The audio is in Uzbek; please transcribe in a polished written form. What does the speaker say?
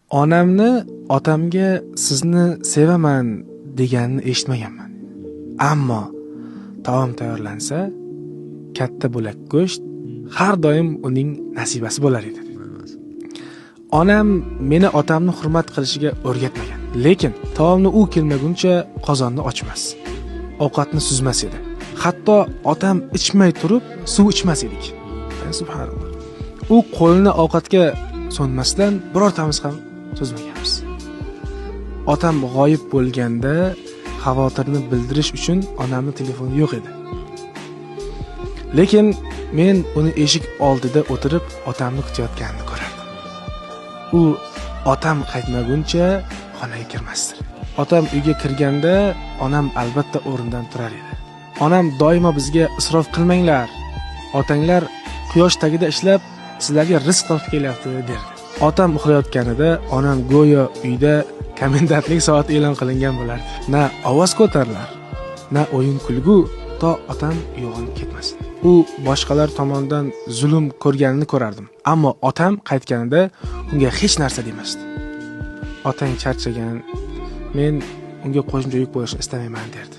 Onamni otamga sizni sevaman deganini eshitmaganman. Ammo taom tayyorlansa, katta bo'lak go'sht har doim uning nasibasi bo'lar edi. Onam meni otamni hurmat qilishiga o'rgatmagan, lekin taomni u kelmaguncha qozonni ochmas, ovqatni suzmas edi. Hatto otam ichmay turib suv ichmas edik. Subhanalloh. U qo'lini ovqatga so'nmasdan birortamiz ham so'zmaganmiz. Otam g'oyib bo'lganda xavotirni bildirish uchun onamning telefoni yo'q edi. Lekin men uni eshik oldida o'tirib otamni kutayotganini ko'rardim. U otam qaytmaguncha xonaga kirmasdi. Otam uyga kirganda onam albatta o'rnidan turar edi. Onam doimo bizga isrof qilmanglar. Otanglar quyosh tagida ishlab sizlarga rizq topib kelyapti derdi. Otam uxlayotganida onam go'yo uyda komendantlik soati e'lon qilingan bo'lardi. Na ovoz ko'tarilar, na o'yin kulgu, to otam uyg'onib ketmasin. U boshqalar tomonidan zulm ko'rganini ko'rardim. Ammo otam qaytganida unga hech narsa demasdi. Otang charchagan, men unga qo'shimcha yuk bo'lishni istamayman derdi.